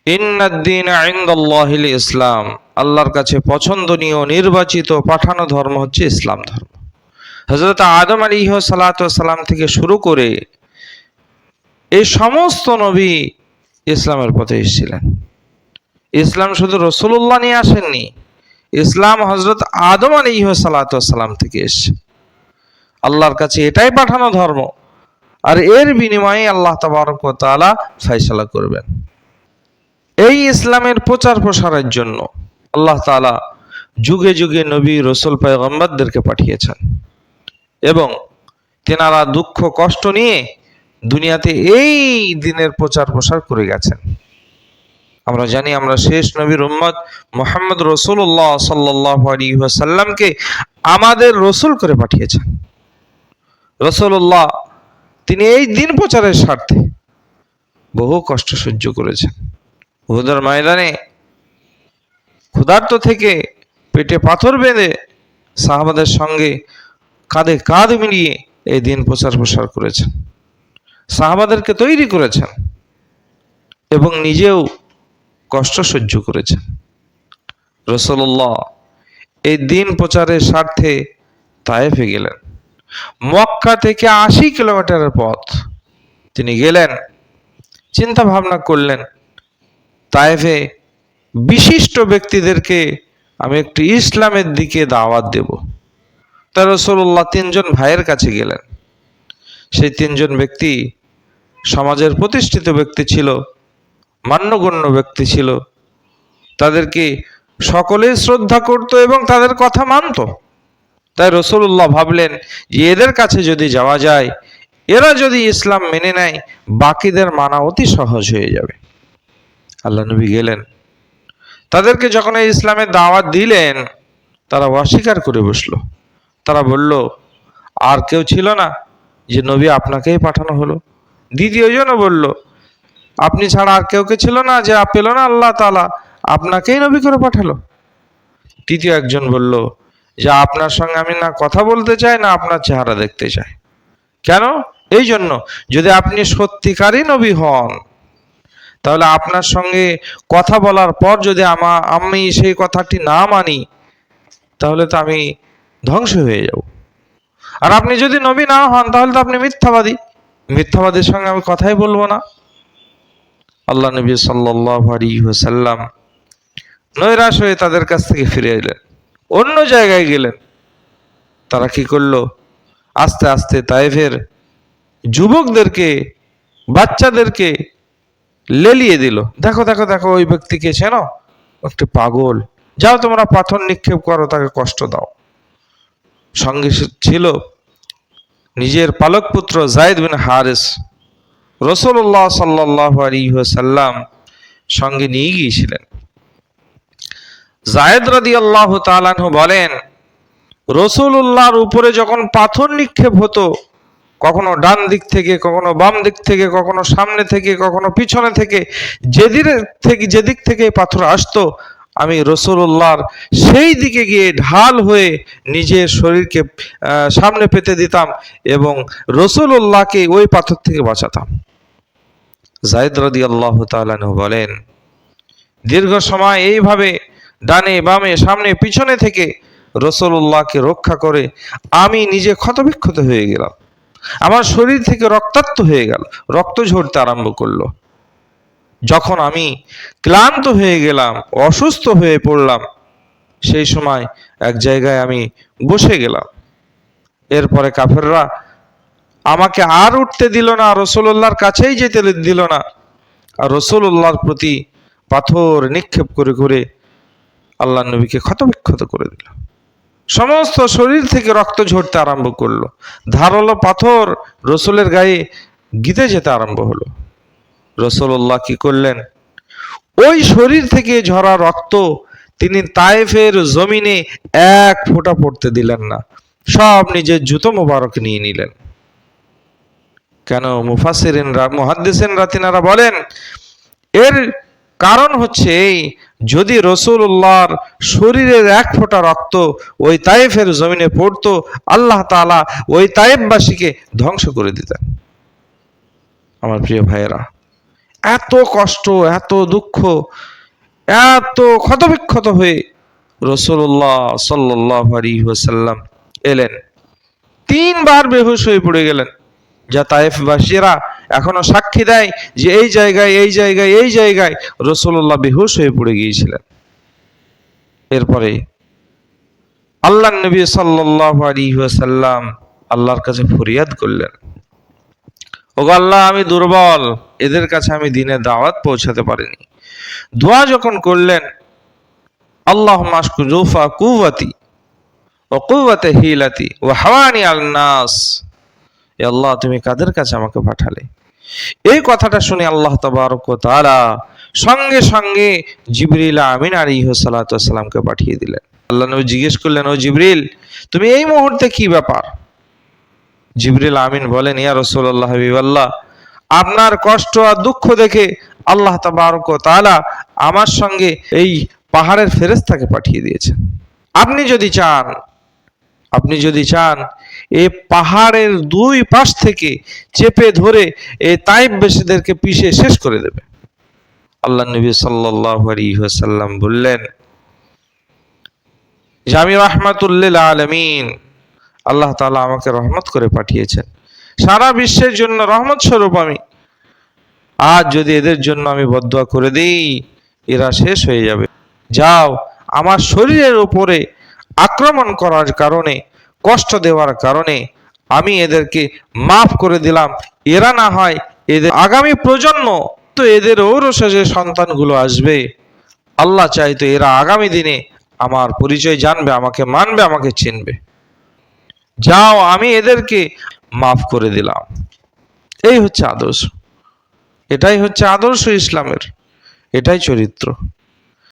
ইন্নাদ-দীনা ইনদাল্লাহিল ইসলাম, আল্লাহর কাছে পছন্দনীয় নির্বাচিত পাঠানো ধর্ম হচ্ছে ইসলাম ধর্ম। হযরত আদম আলাইহিস সালাতু ওয়াস সালাম থেকে শুরু করে এই সমস্ত নবী ইসলামের পথে এসেছিলেন। ইসলাম শুধু রাসূলুল্লাহ নিয়ে আসেননি, ইসলাম হযরত আদম আলাইহিস সালাতু ওয়াস সালাম থেকে এসেছে। আল্লাহর কাছে এটাই পাঠানো ধর্ম, আর এর বিনিময়ে আল্লাহ তাবারক ওয়া তাআলা ফয়সালা করবেন। এই ইসলামের প্রচার প্রসারের জন্য আল্লাহ তাআলা যুগে যুগে নবী, রাসূল, পয়গম্বরদেরকে পাঠিয়েছেন এবং তেনারা দুঃখ কষ্ট নিয়ে দুনিয়াতে এই দিনের প্রচার প্রসার করে গেছেন। আমরা জানি, আমরা শেষ নবীর উম্মত মুহাম্মদ রাসূলুল্লাহ সাল্লাল্লাহু আলাইহি ওয়াসাল্লামকে আমাদের রাসূল করে পাঠিয়েছেন। রাসূলুল্লাহ তিনি এই দিন প্রচারের স্বার্থে বহু কষ্ট সহ্য করেছেন। উহুদের ময়দানে ক্ষুধার্ত থেকে পেটে পাথর বেঁধে সাহাবাদের সঙ্গে কাঁধে কাঁধ মিলিয়ে এই দিন প্রচার প্রসার করেছেন, সাহাবাদেরকে তৈরি করেছেন এবং নিজেও কষ্ট সহ্য করেছেন। রাসূলুল্লাহ এই দিন প্রচারের স্বার্থে তায়েফে গেলেন। মক্কা থেকে ৮০ কিলোমিটারের পথ তিনি গেলেন। চিন্তা ভাবনা করলেন, তায়েফে বিশিষ্ট ব্যক্তিদেরকে আমি একটু ইসলামের দিকে দাওয়াত দেব। তাই রাসূলুল্লাহ ৩ জন ভাইয়ের কাছে গেলেন। সেই ৩ জন ব্যক্তি সমাজের প্রতিষ্ঠিত ব্যক্তি ছিল, মান্যগণ্য ব্যক্তি ছিল। তাদেরকে সকলে শ্রদ্ধা করত এবং তাদের কথা মানত। তাই রাসূলুল্লাহ ভাবলেন যে এদের কাছে যদি যাওয়া যায়, এরা যদি ইসলাম মেনে নেয়, বাকিদের মানা অতি সহজ হয়ে যাবে। আল্লাহ নবী গেলেন, তাদেরকে যখন এই ইসলামের দাওয়াত দিলেন, তারা অস্বীকার করে বসলো। তারা বলল, আর কেউ ছিল না যে নবী আপনাকেই পাঠানো হলো? দ্বিতীয়জনও বলল, আপনি ছাড়া আর কেউ ছিল না যে পেল না আল্লাহ তাআলা আপনাকেই নবী করে পাঠালো? তৃতীয় একজন বলল যে আপনার সঙ্গে আমি না কথা বলতে চাই, না আপনার চেহারা দেখতে চাই। কেন? এই জন্য, যদি আপনি সত্যিকারই নবী হন, তাহলে আপনার সঙ্গে কথা বলার পর যদি আমি সেই কথাটি না মানি, তাহলে তো আমি ধ্বংস হয়ে যাব। আর আপনি যদি নবী না হন, তাহলে তো আপনি মিথ্যাবাদী, মিথ্যাবাদীর সঙ্গে আমি কথাই বলবো না। আল্লাহ নবী সাল্লাল্লাহু আলাইহি ওয়াসাল্লাম নৈরাশ হয়ে তাদের কাছ থেকে ফিরে এলেন, অন্য জায়গায় গেলেন। তারা কি করলো? আস্তে আস্তে তায়েফের যুবকদেরকে, বাচ্চাদেরকে লেলিয়ে দিল। দেখো দেখো দেখো, ওই ব্যক্তিকে চেনো? একটু পাগল, যাও তোমরা পাথর নিক্ষেপ করো, তাকে কষ্ট দাও। সঙ্গে ছিল নিজের পালক পুত্র যায়েদ বিন হারিস। রাসূলুল্লাহ সাল্লাল্লাহু আলাইহি ওয়াসাল্লাম সঙ্গে নিয়ে গিয়েছিলেন। যায়েদ রাদিয়াল্লাহু তাআলা আনহু বলেন, রাসূলুল্লাহর উপরে যখন পাথর নিক্ষেপ হতো, কখনো ডান দিক থেকে, কখনো বাম দিক থেকে, কখনো সামনে থেকে, কখনো পিছনে থেকে, যেদিক থেকে পাথর আসতো, আমি রাসূলুল্লাহর সেই দিকে গিয়ে ঢাল হয়ে নিজের শরীরকে সামনে পেতে দিতাম এবং রাসূলুল্লাহকে ওই পাথর থেকে বাঁচাতাম। যায়েদ রাদিয়াল্লাহু তাআলা আনহু বলেন, দীর্ঘ সময় এইভাবে ডানে বামে সামনে পিছনে থেকে রাসূলুল্লাহকে রক্ষা করে আমি নিজে ক্ষতবিক্ষত হয়ে গেলাম। আমার শরীর থেকে রক্তাক্ত হয়ে গেল, রক্ত ঝরতে আরম্ভ করলো। যখন আমি ক্লান্ত হয়ে গেলাম, অসুস্থ হয়ে পড়লাম, সেই সময় এক জায়গায় আমি বসে গেলাম। এরপরে কাফেররা আমাকে আর উঠতে দিল না, রাসূলুল্লাহর কাছেই যেতে দিল না, আর রাসূলুল্লাহর প্রতি পাথর নিক্ষেপ করে করে আল্লাহ নবীকে ক্ষতবিক্ষত করে দিল। সমস্ত শরীর থেকে রক্ত ঝরতে আরম্ভ করলো। ধারালো পাথর রাসূলের গায়ে গিতে যেতে আরম্ভ হলো। রাসূলুল্লাহ কি করলেন? ওই শরীর থেকে ঝরা রক্ত তিনি তায়েফের জমিনে এক ফোঁটা পড়তে দিলেন না, সব নিজের জুতো মোবারক নিয়ে নিলেন। কেন? মুফাসসিরিনরা, মুহাদ্দিসিনরা তিনারা বলেন, এর কারণ হচ্ছে এই, যদি রাসূলুল্লাহর শরীরের এক ফোঁটা রক্ত ওই তায়েফের জমিনে পড়তো, আল্লাহ তাআলা ওই তায়েফবাসীকে ধ্বংস করে দিতেন। আমার প্রিয় ভাইয়েরা, এত কষ্ট, এত দুঃখ, এত ক্ষতবিক্ষত হয়ে রাসূলুল্লাহ সাল্লাল্লাহু আলাইহি ওয়াসাল্লাম এলেন। 3 বার বেহুশ হয়ে পড়ে গেলেন। যা তায়েফবাসীরা এখনো সাক্ষী দেয় যে এই জায়গায় এই জায়গায় এই জায়গায় রাসূলুল্লাহ বেহুশ হয়ে পড়ে গিয়েছিলেন। এরপরে আল্লাহর নবী সাল্লাল্লাহু আলাইহি ওয়াসাল্লাম আল্লাহর কাছে ফরিয়াদ করলেন, ওগো আল্লাহ, আমি দুর্বল, এদের কাছে আমি দ্বীনের দাওয়াত পৌঁছাতে পারিনি। দোয়া যখন করলেন, আল্লাহুম্মা আশকু জুফা কুওয়াতি ওয়া কুওয়াতা হিলাতি ওয়া হাওয়ানি আলান নাস, এ আল্লাহ, তুমি কাদের কাছে আমাকে পাঠালে? এই কথাটা শুনে আল্লাহ তাবারক ওয়া তাআলা সঙ্গে সঙ্গে জিবরিল আমিন আলাইহিস সালাতু ওয়াস সালামকে পাঠিয়ে দিলেন। আল্লাহ নবী জিজ্ঞেস করলেন, ও জিবরিল, তুমি এই মুহূর্তে কি ব্যাপার? জিবরিল আমিন বলেন, ইয়া রাসূলুল্লাহ, হাবিবাল্লাহ, আপনার কষ্ট আর দুঃখ দেখে আল্লাহ তাবারক ওয়া তাআলা আমার সঙ্গে এই পাহাড়ের ফেরেশতাকে পাঠিয়ে দিয়েছেন। আপনি যদি চান এই পাহাড়ের 2 পাশ থেকে চেপে ধরে এই তায়েফবাসীদেরকে পিষে শেষ করে দেবে। আল্লাহ নবী সাল্লাল্লাহু আলাইহি ওয়াসাল্লাম বললেন যে আমি রাহমাতুল লিল আলামিন, আল্লাহ তাআলা আমাকে রহমত করে পাঠিয়েছেন, সারা বিশ্বের জন্য রহমত স্বরূপ আমি। আজ যদি এদের জন্য আমি বদদুয়া করে দিই, এরা শেষ হয়ে যাবে। যাও, আমার শরীরের উপরে আক্রমণ করার কারণে, কষ্ট দেওয়ার কারণে আমি এদেরকে মাফ করে দিলাম। এরা না হয় এদের আগামী প্রজন্ম, তো এদের ঔরসে যে সন্তানগুলো আসবে, আল্লাহ চাইতো এরা আগামী দিনে আমার পরিচয় জানবে, আমাকে মানবে, আমাকে চিনবে। যাও, আমি এদেরকে মাফ করে দিলাম। এই হচ্ছে আদর্শ, এটাই হচ্ছে আদর্শ ইসলামের, এটাই চরিত্র।